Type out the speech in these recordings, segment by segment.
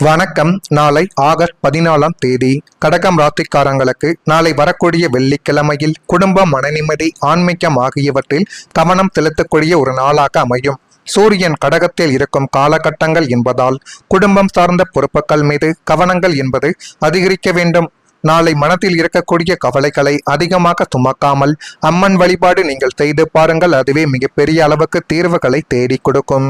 வணக்கம். நாளை ஆகஸ்ட் 14ஆம் தேதி கடகம் ராசிக்காரங்களுக்கு நாளை வரக்கூடிய வெள்ளிக்கிழமையில் குடும்பம், மனநிம்மதி, ஆன்மீகம் ஆகியவற்றில் கவனம் செலுத்தக்கூடிய ஒரு நாளாக அமையும். சூரியன் கடகத்தில் இருக்கும் காலகட்டங்கள் என்பதால் குடும்பம் சார்ந்த பொறுப்புகள் மீது கவனங்கள் என்பது அதிகரிக்க வேண்டும். நாளை மனத்தில் இருக்கக்கூடிய கவலைகளை அதிகமாக சுமக்காமல் அம்மன் வழிபாடு நீங்கள் செய்து பாருங்கள். அதுவே மிகப்பெரிய அளவுக்கு தீர்வுகளை தேடி கொடுக்கும்.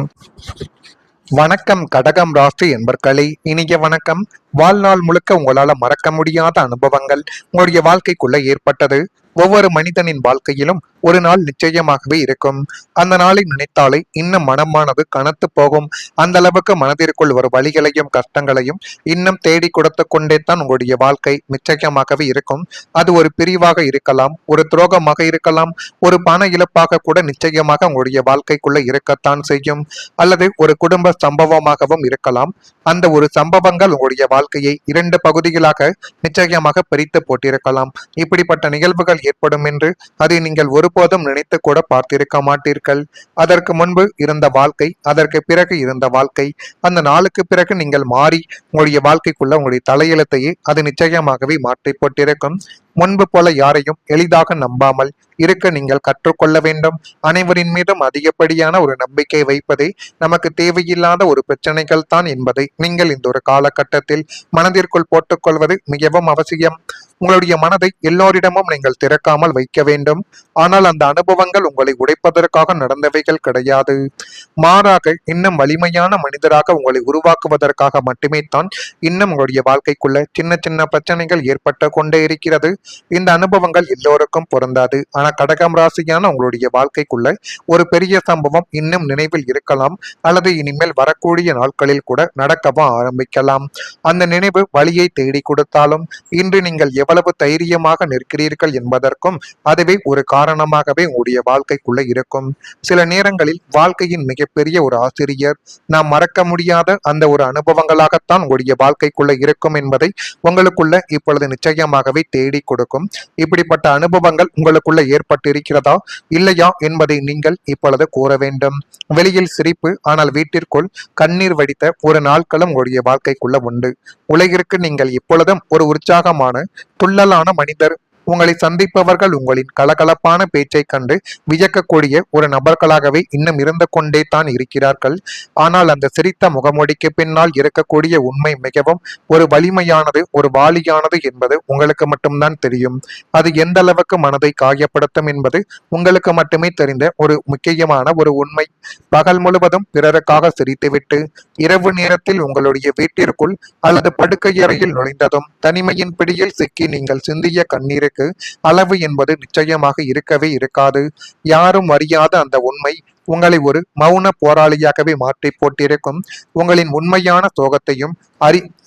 வணக்கம் கடகம் ராசி என்பர்களே, இனிய வணக்கம். வாழ்நாள் முழுக்க உங்களால மறக்க முடியாத அனுபவங்கள் உங்களுடைய வாழ்க்கைக்குள்ள ஏற்பட்டது. ஒவ்வொரு மனிதனின் வாழ்க்கையிலும் ஒரு நாள் நிச்சயமாகவே இருக்கும். அந்த நாளை நினைத்தாலே இன்னும் மனமானது கனத்து போகும். அந்த அளவுக்கு மனதிற்குள் ஒரு வழிகளையும் கஷ்டங்களையும் இன்னும் தேடி கொடுத்து கொண்டே தான் உங்களுடைய வாழ்க்கை நிச்சயமாகவே இருக்கும். அது ஒரு பிரிவாக இருக்கலாம், ஒரு துரோகமாக இருக்கலாம், ஒரு பண இழப்பாக கூட நிச்சயமாக உங்களுடைய வாழ்க்கைக்குள்ள இருக்கத்தான் செய்யும். அல்லது ஒரு குடும்ப சம்பவமாகவும் இருக்கலாம். அந்த ஒரு சம்பவங்கள் உங்களுடைய வாழ்க்கையை 2 பகுதிகளாக நிச்சயமாக பிரித்து போட்டிருக்கலாம். இப்படிப்பட்ட நிகழ்வுகள் ஏற்படும் என்று அதை நீங்கள் ஒருபோதும் நினைத்து கூட பார்த்திருக்க மாட்டீர்கள். அதற்கு முன்பு இருந்த வாழ்க்கை, அதற்கு பிறகு இருந்த வாழ்க்கை, அந்த நாளுக்கு பிறகு நீங்கள் மாறி உங்களுடைய வாழ்க்கைக்குள்ள உங்களுடைய தலையெழுத்தையே அது நிச்சயமாகவே மாற்றி போட்டிருக்கும். முன்பு போல யாரையும் எளிதாக நம்பாமல் இருக்க நீங்கள் கற்றுக்கொள்ள வேண்டும். அனைவரின் மீதும் அதிகப்படியான ஒரு நம்பிக்கை வைப்பதே நமக்கு தேவையில்லாத ஒரு பிரச்சனைகள் தான் என்பதை நீங்கள் இந்த ஒரு காலகட்டத்தில் மனதிற்குள் போட்டுக்கொள்வது மிகவும் அவசியம். உங்களுடைய மனதை எல்லோரிடமும் நீங்கள் திறக்காமல் வைக்க வேண்டும். ஆனால் அந்த அனுபவங்கள் உங்களை உடைப்பதற்காக நடந்தவைகள் கிடையாது. மாறாக இன்னும் வலிமையான மனிதராக உங்களை உருவாக்குவதற்காக மட்டுமே தான் இன்னும் உங்களுடைய வாழ்க்கைக்குள்ள சின்ன சின்ன பிரச்சனைகள் ஏற்பட்டு கொண்டே இருக்கிறது. இந்த அனுபவங்கள் எல்லோருக்கும் பொருந்தாது. ஆனா கடகம் ராசியான உங்களுடைய வாழ்க்கைக்குள்ள ஒரு பெரிய சம்பவம் இன்னும் நினைவில் இருக்கலாம், அல்லது இனிமேல் வரக்கூடிய நாட்களில் கூட நடக்கவும் ஆரம்பிக்கலாம். அந்த நினைவு வழியை தேடி கொடுத்தாலும் இன்று நீங்கள் எவ்வளவு தைரியமாக நிற்கிறீர்கள் என்பதற்கும் அதுவே ஒரு காரணமாகவே உங்களுடைய வாழ்க்கைக்குள்ள இருக்கும். சில நேரங்களில் வாழ்க்கையின் மிகப்பெரிய ஒரு ஆசிரியர் நாம் மறக்க முடியாத அந்த ஒரு அனுபவங்களாகத்தான் உங்களுடைய வாழ்க்கைக்குள்ள இருக்கும் என்பதை உங்களுக்குள்ள இப்பொழுது நிச்சயமாகவே தேடி கொடுக்கும். இப்படிப்பட்ட அனுபவங்கள் உங்களுக்குள்ள ஏற்பட்டிருக்கிறதா இல்லையா என்பதை நீங்கள் இப்பொழுது கூற வேண்டும். வெளியில் சிரிப்பு, ஆனால் வீட்டிற்குள் கண்ணீர் வடித்த ஒரு நாட்களும் உங்களுடைய வாழ்க்கைக்குள்ள உண்டு. உலகிற்கு நீங்கள் இப்பொழுதும் ஒரு உற்சாகமான துள்ளலான மனிதர். உங்களை சந்திப்பவர்கள் உங்களின் கலகலப்பான பேச்சை கண்டு வியக்கக்கூடிய ஒரு நபர்களாகவே இன்னும் இருந்து கொண்டே தான் இருக்கிறார்கள். ஆனால் அந்த சிரித்த முகமூடிக்கு பின்னால் இருக்கக்கூடிய உண்மை மிகவும் ஒரு வலிமையானது, ஒரு வாலியானது என்பது உங்களுக்கு மட்டும்தான் தெரியும். அது எந்த அளவுக்கு மனதை காயப்படுத்தும் என்பது உங்களுக்கு மட்டுமே தெரிந்த ஒரு முக்கியமான ஒரு உண்மை. பகல் முழுவதும் பிறருக்காக சிரித்துவிட்டு இரவு நேரத்தில் உங்களுடைய வீட்டிற்குள் அல்லது படுக்கையறையில் நுழைந்ததும் தனிமையின் பிடியில் சிக்கி நீங்கள் சிந்திய கண்ணீருக்கு அளவு என்பது நிச்சயமாக இருக்கவே இருக்காது. யாரும் அறியாத அந்த உண்மை உங்களை ஒரு மௌன போராளியாகவே மாற்றி போட்டிருக்கும். உங்களின் உண்மையான சோகத்தையும்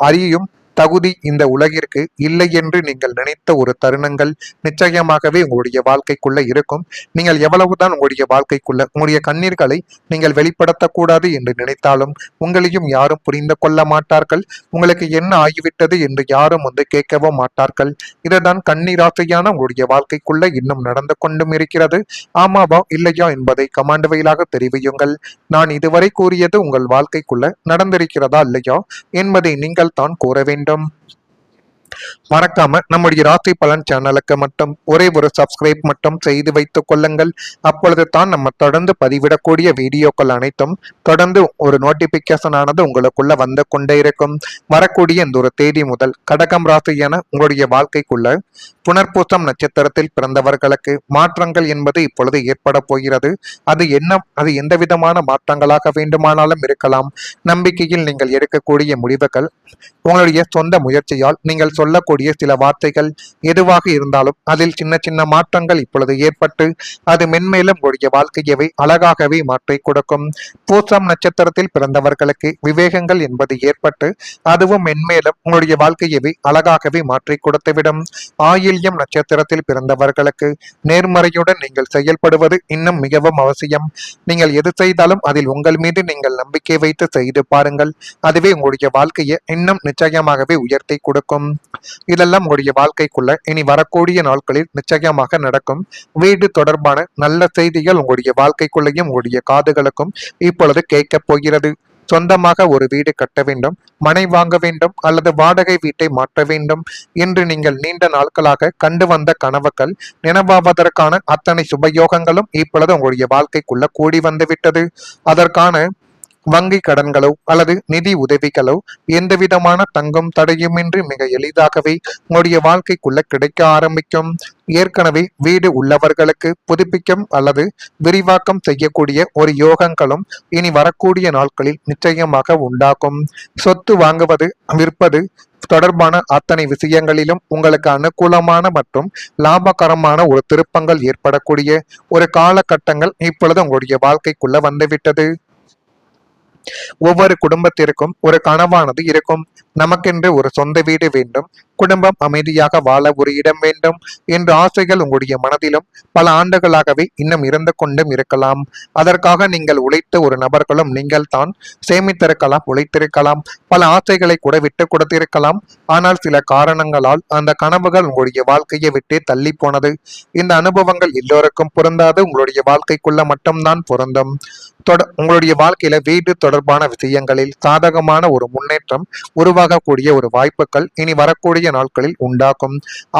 அறியும் தகுதி இந்த உலகிற்கு இல்லை என்று நீங்கள் நினைத்த ஒரு தருணங்கள் நிச்சயமாகவே உங்களுடைய வாழ்க்கைக்குள்ள இருக்கும். நீங்கள் எவ்வளவுதான் உங்களுடைய வாழ்க்கைக்குள்ள உங்களுடைய கண்ணீர்களை நீங்கள் வெளிப்படுத்தக்கூடாது என்று நினைத்தாலும் உங்களையும் யாரும் புரிந்து கொள்ள மாட்டார்கள். உங்களுக்கு என்ன ஆகிவிட்டது என்று யாரும் கேட்கவும் மாட்டார்கள். இதுதான் கண்ணீராசையான உங்களுடைய வாழ்க்கைக்குள்ள இன்னும் நடந்து கொண்டும் இருக்கிறது. ஆமாவா இல்லையா என்பதை கமாண்ட் வழியாக தெரிவியுங்கள். நான் இதுவரை கூறியது உங்கள் வாழ்க்கைக்குள்ள நடந்திருக்கிறதா இல்லையா என்பதை நீங்கள் தான் கூற வேண்டும். மறக்காம நம்முடைய ராசி பலன் சேனலுக்கு மட்டும் ஒரே ஒரு சப்ஸ்கிரைப் மட்டும் செய்து வைத்துக் கொள்ளுங்கள். அப்பொழுது தான் நம்ம தொடர்ந்து பதிவிடக்கூடிய வீடியோக்கள் அனைத்தும் தொடர்ந்து ஒரு நோட்டிபிகேஷன் ஆனது உங்களுக்குள்ள வந்து கொண்டே இருக்கும். வரக்கூடிய இந்த ஒரு தேதி முதல் கடகம் ராசியான உங்களுடைய வாழ்க்கைக்குள்ள புனர்பூசம் நட்சத்திரத்தில் பிறந்தவர்களுக்கு மாற்றங்கள் என்பது இப்பொழுது ஏற்பட போகிறது. அது எந்த விதமான மாற்றங்களாக வேண்டுமானாலும் இருக்கலாம். நம்பிக்கையில் நீங்கள் எடுக்கக்கூடிய முடிவுகள், உங்களுடைய சொந்த முயற்சியால் நீங்கள் சொல்லக்கூடிய சில வார்த்தைகள் எதுவாக இருந்தாலும் அதில் சின்ன சின்ன மாற்றங்கள் இப்பொழுது ஏற்பட்டு அது மென்மேலும் உங்களுடைய வாழ்க்கையவை அழகாகவே மாற்றி கொடுக்கும். பூசம் நட்சத்திரத்தில் பிறந்தவர்களுக்கு விவேகங்கள் என்பது ஏற்பட்டு அதுவும் மென்மேலும் உங்களுடைய வாழ்க்கையவை அழகாகவே மாற்றி கொடுத்துவிடும். ஆயில்யம் நட்சத்திரத்தில் பிறந்தவர்களுக்கு நேர்மறையுடன் நீங்கள் செயல்படுவது இன்னும் மிகவும் அவசியம். நீங்கள் எது செய்தாலும் அதில் உங்கள் மீது நீங்கள் நம்பிக்கை வைத்து செய்து பாருங்கள். அதுவே உங்களுடைய வாழ்க்கையை இன்னும் நிச்சயமாகவே உயர்த்தி கொடுக்கும். இதெல்லாம் உங்களுடைய வாழ்க்கைக்குள்ள இனி வரக்கூடிய நாட்களில் நிச்சயமாக நடக்கும். வீடு தொடர்பான நல்ல செய்திகள் உங்களுடைய வாழ்க்கைக்குள்ளேயும் உங்களுடைய காதுகளுக்கும் இப்பொழுது கேட்க போகிறது. சொந்தமாக ஒரு வீடு கட்ட வேண்டும், மனை வாங்க வேண்டும் அல்லது வாடகை வீட்டை மாற்ற வேண்டும் என்று நீங்கள் நீண்ட நாட்களாக கண்டு வந்த கனவுகள் நினைவாவதற்கான அத்தனை சுபயோகங்களும் இப்பொழுது உங்களுடைய வாழ்க்கைக்குள்ள கூடி வந்து விட்டது. அதற்கான வங்கி கடன்களோ அல்லது நிதி உதவிகளோ எந்த விதமான தங்கும் தடையுமின்றி மிக எளிதாகவே உங்களுடைய வாழ்க்கைக்குள்ள கிடைக்க ஆரம்பிக்கும். ஏற்கனவே வீடு உள்ளவர்களுக்கு புதுப்பிக்கும் அல்லது விரிவாக்கம் செய்யக்கூடிய ஒரு யோகங்களும் இனி வரக்கூடிய நாட்களில் நிச்சயமாக உண்டாகும். சொத்து வாங்குவது, விற்பது தொடர்பான அத்தனை விஷயங்களிலும் உங்களுக்கு அனுகூலமான மற்றும் லாபகரமான ஒரு திருப்பங்கள் ஏற்படக்கூடிய ஒரு காலகட்டங்கள் இப்பொழுது உங்களுடைய வாழ்க்கைக்குள்ள வந்துவிட்டது. ஒவ்வொரு குடும்பத்திற்கும் ஒரு கனவானது இருக்கும். நமக்கென்று ஒரு சொந்த வீடு வேண்டும், குடும்பம் அமைதியாக வாழ ஒரு இடம் வேண்டும் என்ற ஆசைகள் உங்களுடைய மனதிலும் பல ஆண்டுகளாகவே இன்னும் இருந்து கொண்டும் இருக்கலாம். அதற்காக நீங்கள் உழைத்த ஒரு நபர்களும் நீங்கள் தான் சேமித்திருக்கலாம், உழைத்திருக்கலாம், பல ஆசைகளை கூட விட்டு கொடுத்திருக்கலாம். ஆனால் சில காரணங்களால் அந்த கனவுகள் உங்களுடைய வாழ்க்கையை விட்டு தள்ளி போனது. இந்த அனுபவங்கள் எல்லோருக்கும் பொருந்தாது, உங்களுடைய வாழ்க்கைக்குள்ள மட்டும்தான் பொருந்தும். உங்களுடைய வாழ்க்கையில வீடு தொடர்பான விஷயங்களில் சாதகமான ஒரு முன்னேற்றம் உருவாகக்கூடிய ஒரு வாய்ப்புகள் இனி வரக்கூடிய நாட்களில் உண்டாகும்.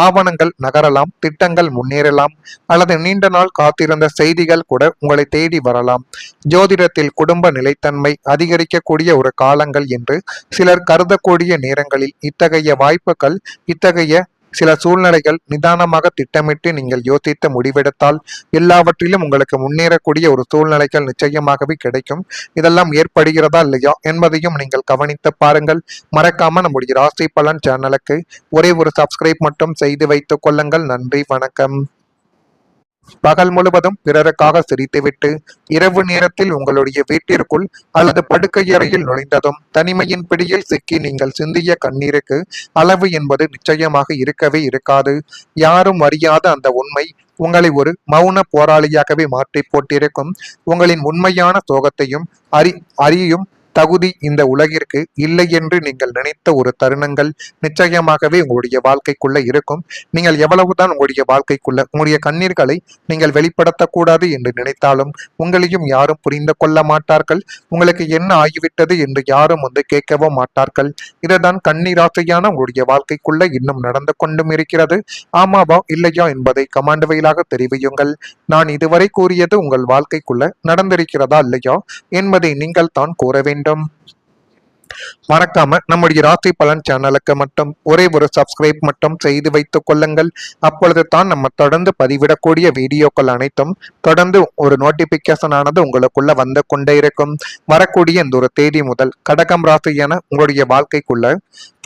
ஆவணங்கள் நகரலாம், திட்டங்கள் முன்னேறலாம் அல்லது நீண்ட நாள் காத்திருந்த செய்திகள் கூட உங்களை தேடி வரலாம். ஜோதிடத்தில் குடும்ப நிலைத்தன்மை அதிகரிக்கக்கூடிய ஒரு காலங்கள் என்று சிலர் கருதக்கூடிய நேரங்களில் இத்தகைய வாய்ப்புகள், இத்தகைய சில சூழ்நிலைகள் நிதானமாக திட்டமிட்டு நீங்கள் யோசித்து முடிவெடுத்தால் எல்லாவற்றிலும் உங்களுக்கு முன்னேறக்கூடிய ஒரு சூழ்நிலைகள் நிச்சயமாகவே கிடைக்கும். இதெல்லாம் ஏற்படுகிறதா இல்லையா என்பதையும் நீங்கள் கவனித்து பாருங்கள். மறக்காம நம்முடைய ராசி பலன் சேனலுக்கு ஒரே ஒரு சப்ஸ்கிரைப் மட்டும் செய்து வைத்துக் கொள்ளுங்கள். நன்றி, வணக்கம். பகல் முழுவதும் பிறருக்காக சிரித்துவிட்டு இரவு நேரத்தில் உங்களுடைய வீட்டிற்குள் அல்லது படுக்கையறையில் நுழைந்ததும் தனிமையின் பிடியில் சிக்கி நீங்கள் சிந்திய கண்ணீருக்கு அளவு என்பது நிச்சயமாக இருக்கவே இருக்காது. யாரும் அறியாத அந்த உண்மை உங்களை ஒரு மௌன போராளியாகவே மாற்றி போட்டிருக்கும். உங்களின் உண்மையான சோகத்தையும் அறியும் தகுதி இந்த உலகிற்கு இல்லை என்று நீங்கள் நினைத்த ஒரு தருணங்கள் நிச்சயமாகவே உங்களுடைய வாழ்க்கைக்குள்ள இருக்கும். நீங்கள் எவ்வளவுதான் உங்களுடைய வாழ்க்கைக்குள்ள உங்களுடைய கண்ணீர்களை நீங்கள் வெளிப்படுத்தக்கூடாது என்று நினைத்தாலும் உங்களையும் யாரும் புரிந்து கொள்ள மாட்டார்கள். உங்களுக்கு என்ன ஆகிவிட்டது என்று யாரும் கேட்கவும் மாட்டார்கள். இதுதான் கண்ணீராசையான உங்களுடைய வாழ்க்கைக்குள்ள இன்னும் நடந்து கொண்டும் இருக்கிறது. ஆமாவா இல்லையா என்பதை கமாண்ட் வழியாக தெரிவியுங்கள். நான் இதுவரை கூறியது உங்கள் வாழ்க்கைக்குள்ள நடந்திருக்கிறதா இல்லையா என்பதை நீங்கள் தான் கூற வேண்டும். மறக்காம நம்முடைய ராசி பலன் சேனலுக்கு மட்டும் ஒரே ஒரு சப்ஸ்கிரைப் மட்டும் செய்து வைத்துக் கொள்ளுங்கள். அப்பொழுது தான் நம்ம தொடர்ந்து பதிவிடக்கூடிய வீடியோக்கள் அனைத்தும் தொடர்ந்து ஒரு நோட்டிபிகேஷன் ஆனது உங்களுக்குள்ள வந்து கொண்டே இருக்கும். வரக்கூடிய இந்த ஒரு தேதி முதல் கடகம் ராசியான உங்களுடைய வாழ்க்கைக்குள்ள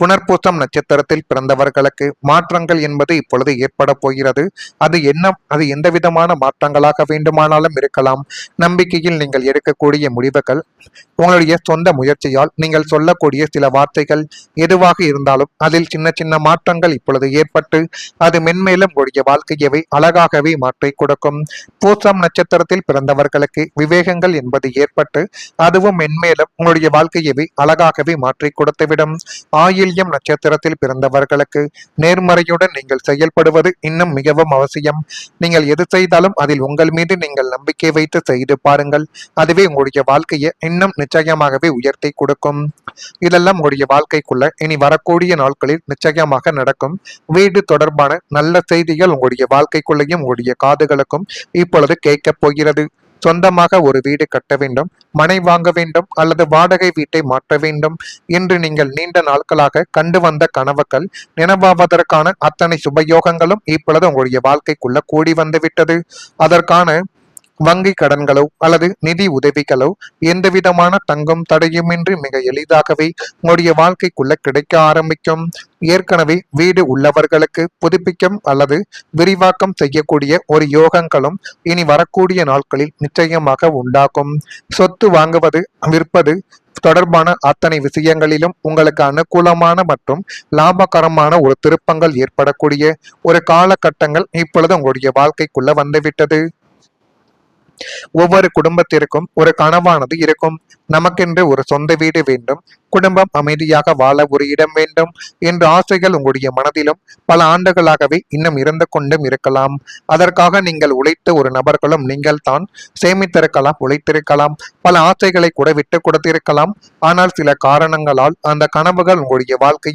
புனர்பூசம் நட்சத்திரத்தில் பிறந்தவர்களுக்கு மாற்றங்கள் என்பது இப்பொழுது ஏற்பட போகிறது. அது எந்த விதமான மாற்றங்களாக வேண்டுமானாலும் இருக்கலாம். நம்பிக்கையில் நீங்கள் எடுக்கக்கூடிய முடிவுகள், உங்களுடைய சொந்த முயற்சியால் நீங்கள் சொல்லக்கூடிய சில வார்த்தைகள் எதுவாக இருந்தாலும் அதில் சின்ன சின்ன மாற்றங்கள் இப்பொழுது ஏற்பட்டு அது மென்மேலும் உங்களுடைய வாழ்க்கையவை அழகாகவே மாற்றி கொடுக்கும். பூசம் நட்சத்திரத்தில் பிறந்தவர்களுக்கு விவேகங்கள் என்பது ஏற்பட்டு அதுவும் மென்மேலும் உங்களுடைய வாழ்க்கையவை அழகாகவே மாற்றி கொடுத்துவிடும். ஆயில்யம் நட்சத்திரத்தில் பிறந்தவர்களுக்கு நேர்மறையுடன் நீங்கள் செயல்படுவது இன்னும் மிகவும் அவசியம். நீங்கள் எது செய்தாலும் அதில் உங்கள் மீது நீங்கள் நம்பிக்கை வைத்து செய்து பாருங்கள். அதுவே உங்களுடைய வாழ்க்கையை இன்னும் நிச்சயமாகவே உயர்த்தி கொடுக்கும். இதெல்லாம் உங்களுடைய வாழ்க்கைக்குள்ள இனி வரக்கூடிய நாட்களில் நிச்சயமாக நடக்கும். வீடு தொடர்பான நல்ல செய்திகள் உங்களுடைய வாழ்க்கைக்குள்ளேயும் உங்களுடைய காதுகளுக்கும் இப்பொழுது கேட்கப் போகிறது. சொந்தமாக ஒரு வீடு கட்ட வேண்டும், மனை வாங்க வேண்டும் அல்லது வாடகை வீட்டை மாற்ற வேண்டும் என்று நீங்கள் நீண்ட நாட்களாக கண்டு வந்த கனவுகள் நினைவாவதற்கான அத்தனை சுபயோகங்களும் இப்பொழுது உங்களுடைய வாழ்க்கைக்குள்ள கூடி வந்து விட்டது. அதற்கான வங்கி கடன்களோ அல்லது நிதி உதவிகளோ எந்த விதமான தங்கும் தடையுமின்றி மிக எளிதாகவே உங்களுடைய வாழ்க்கைக்குள்ள கிடைக்க ஆரம்பிக்கும். ஏற்கனவே வீடு உள்ளவர்களுக்கு புதுப்பிக்கும் அல்லது விரிவாக்கம் செய்யக்கூடிய ஒரு யோகங்களும் இனி வரக்கூடிய நாட்களில் நிச்சயமாக உண்டாகும். சொத்து வாங்குவது, விற்பது தொடர்பான அத்தனை விஷயங்களிலும் உங்களுக்கு அனுகூலமான மற்றும் லாபகரமான ஒரு திருப்பங்கள் ஏற்படக்கூடிய ஒரு காலகட்டங்கள் இப்பொழுது உங்களுடைய வாழ்க்கைக்குள்ள வந்துவிட்டது. ஒவ்வொரு குடும்பத்திற்கும் ஒரு கனவானது இருக்கும். நமக்கென்று ஒரு சொந்த வீடு வேண்டும், குடும்பம் அமைதியாக வாழ ஒரு இடம் வேண்டும் என்ற ஆசைகள் உங்களுடைய மனதிலும் பல ஆண்டுகளாகவே இன்னும் இருந்து கொண்டும் இருக்கலாம். அதற்காக நீங்கள் உழைத்த ஒரு நபர்களும் நீங்கள் தான் சேமித்திருக்கலாம், உழைத்திருக்கலாம், பல ஆசைகளை கூட விட்டு கொடுத்திருக்கலாம். ஆனால் சில காரணங்களால் அந்த கனவுகள் உங்களுடைய வாழ்க்கையில்